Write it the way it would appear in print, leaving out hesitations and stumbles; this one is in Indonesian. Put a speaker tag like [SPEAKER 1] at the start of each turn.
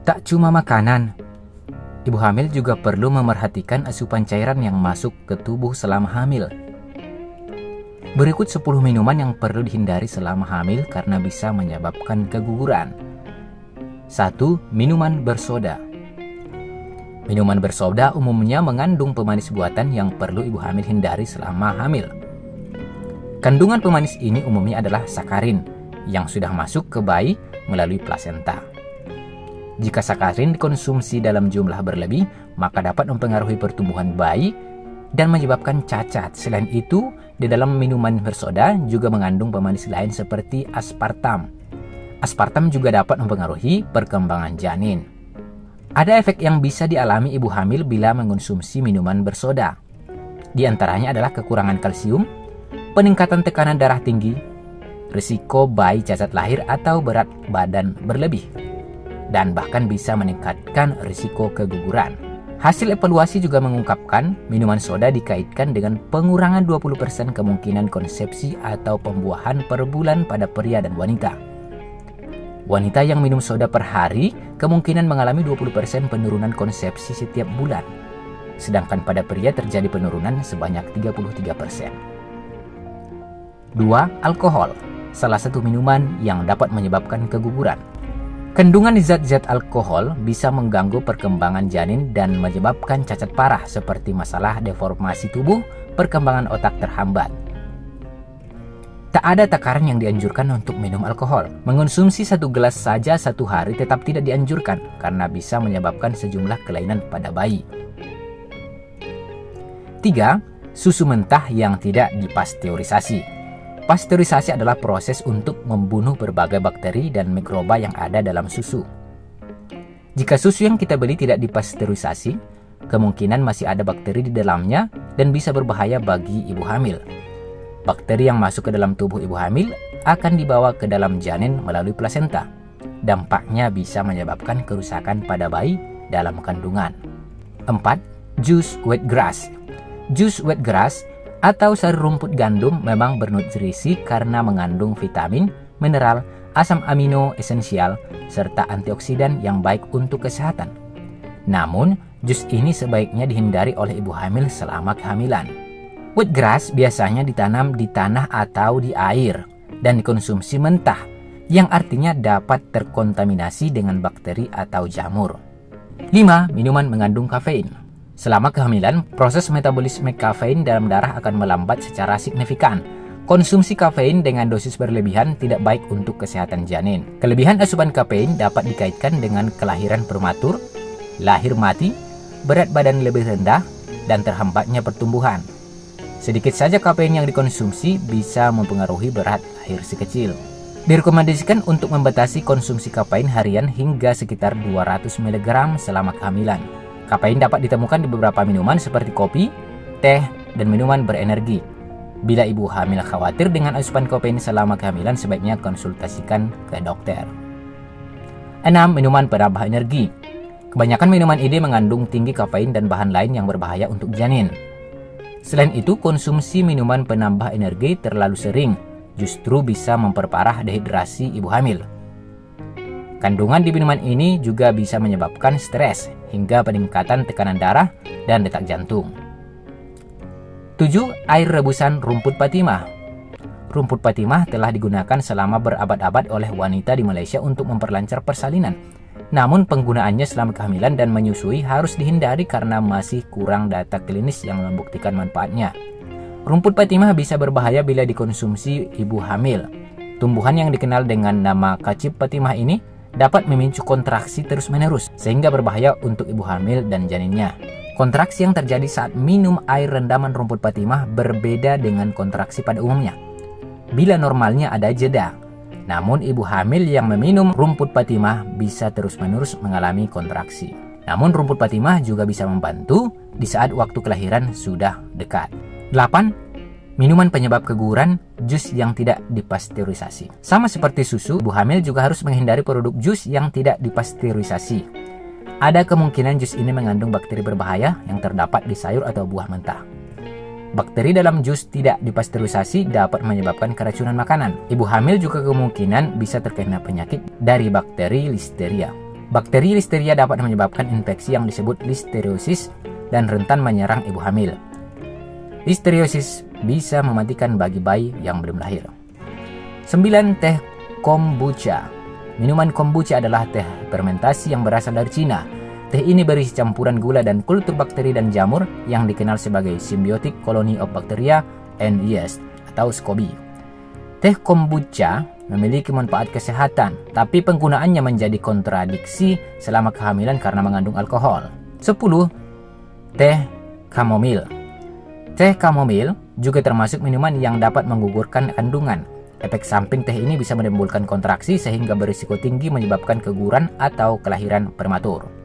[SPEAKER 1] Tak cuma makanan, ibu hamil juga perlu memerhatikan asupan cairan yang masuk ke tubuh selama hamil. Berikut 10 minuman yang perlu dihindari selama hamil karena bisa menyebabkan keguguran. 1. Minuman bersoda. Minuman bersoda umumnya mengandung pemanis buatan yang perlu ibu hamil hindari selama hamil. Kandungan pemanis ini umumnya adalah sakarin yang sudah masuk ke bayi melalui plasenta. Jika sakarin dikonsumsi dalam jumlah berlebih, maka dapat mempengaruhi pertumbuhan bayi dan menyebabkan cacat. Selain itu, di dalam minuman bersoda juga mengandung pemanis lain seperti aspartam. Aspartam juga dapat mempengaruhi perkembangan janin. Ada efek yang bisa dialami ibu hamil bila mengonsumsi minuman bersoda. Di antaranya adalah kekurangan kalsium, peningkatan tekanan darah tinggi, risiko bayi cacat lahir atau berat badan berlebih, dan bahkan bisa meningkatkan risiko keguguran. Hasil evaluasi juga mengungkapkan minuman soda dikaitkan dengan pengurangan 20% kemungkinan konsepsi atau pembuahan per bulan pada pria dan wanita. Wanita yang minum soda per hari kemungkinan mengalami 20% penurunan konsepsi setiap bulan, sedangkan pada pria terjadi penurunan sebanyak 33%. 2. Alkohol, salah satu minuman yang dapat menyebabkan keguguran. Kandungan zat-zat alkohol bisa mengganggu perkembangan janin dan menyebabkan cacat parah seperti masalah deformasi tubuh, perkembangan otak terhambat. Tak ada takaran yang dianjurkan untuk minum alkohol. Mengonsumsi 1 gelas saja 1 hari tetap tidak dianjurkan karena bisa menyebabkan sejumlah kelainan pada bayi. 3. Susu mentah yang tidak dipasteurisasi. Pasteurisasi adalah proses untuk membunuh berbagai bakteri dan mikroba yang ada dalam susu. Jika susu yang kita beli tidak dipasteurisasi, kemungkinan masih ada bakteri di dalamnya dan bisa berbahaya bagi ibu hamil. Bakteri yang masuk ke dalam tubuh ibu hamil akan dibawa ke dalam janin melalui plasenta. Dampaknya bisa menyebabkan kerusakan pada bayi dalam kandungan. 4. Jus wheatgrass. Jus wheatgrass atau sari rumput gandum memang bernutrisi karena mengandung vitamin, mineral, asam amino esensial, serta antioksidan yang baik untuk kesehatan. Namun, jus ini sebaiknya dihindari oleh ibu hamil selama kehamilan. Wheatgrass biasanya ditanam di tanah atau di air dan dikonsumsi mentah, yang artinya dapat terkontaminasi dengan bakteri atau jamur. 5. Minuman mengandung kafein. Selama kehamilan, proses metabolisme kafein dalam darah akan melambat secara signifikan. Konsumsi kafein dengan dosis berlebihan tidak baik untuk kesehatan janin. Kelebihan asupan kafein dapat dikaitkan dengan kelahiran prematur, lahir mati, berat badan lebih rendah, dan terhambatnya pertumbuhan. Sedikit saja kafein yang dikonsumsi bisa mempengaruhi berat lahir si kecil. Direkomendasikan untuk membatasi konsumsi kafein harian hingga sekitar 200 mg selama kehamilan. Kafein dapat ditemukan di beberapa minuman seperti kopi, teh, dan minuman berenergi. Bila ibu hamil khawatir dengan asupan kafein selama kehamilan, sebaiknya konsultasikan ke dokter. 6. Minuman penambah energi. Kebanyakan minuman ini mengandung tinggi kafein dan bahan lain yang berbahaya untuk janin. Selain itu, konsumsi minuman penambah energi terlalu sering justru bisa memperparah dehidrasi ibu hamil. Kandungan di minuman ini juga bisa menyebabkan stres hingga peningkatan tekanan darah dan detak jantung. 7. Air rebusan rumput patimah. Rumput patimah telah digunakan selama berabad-abad oleh wanita di Malaysia untuk memperlancar persalinan. Namun penggunaannya selama kehamilan dan menyusui harus dihindari karena masih kurang data klinis yang membuktikan manfaatnya. Rumput patimah bisa berbahaya bila dikonsumsi ibu hamil. Tumbuhan yang dikenal dengan nama kacip patimah ini dapat memicu kontraksi terus-menerus sehingga berbahaya untuk ibu hamil dan janinnya. Kontraksi yang terjadi saat minum air rendaman rumput patimah berbeda dengan kontraksi pada umumnya. Bila normalnya ada jeda, namun ibu hamil yang meminum rumput patimah bisa terus-menerus mengalami kontraksi. Namun rumput patimah juga bisa membantu di saat waktu kelahiran sudah dekat. 8. Minuman penyebab keguguran, jus yang tidak dipasteurisasi. Sama seperti susu, ibu hamil juga harus menghindari produk jus yang tidak dipasteurisasi. Ada kemungkinan jus ini mengandung bakteri berbahaya yang terdapat di sayur atau buah mentah. Bakteri dalam jus tidak dipasteurisasi dapat menyebabkan keracunan makanan. Ibu hamil juga kemungkinan bisa terkena penyakit dari bakteri Listeria. Bakteri Listeria dapat menyebabkan infeksi yang disebut listeriosis dan rentan menyerang ibu hamil. Listeriosis bisa mematikan bagi bayi yang belum lahir. 9. Teh kombucha. Minuman kombucha adalah teh fermentasi yang berasal dari Cina. Teh ini berisi campuran gula dan kultur bakteri dan jamur yang dikenal sebagai symbiotic colony of bacteria and yeast atau SCOBY. Teh kombucha memiliki manfaat kesehatan, tapi penggunaannya menjadi kontradiksi selama kehamilan karena mengandung alkohol. 10. Teh chamomile. Teh chamomile juga termasuk minuman yang dapat menggugurkan kandungan. Efek samping teh ini bisa menimbulkan kontraksi sehingga berisiko tinggi menyebabkan keguguran atau kelahiran prematur.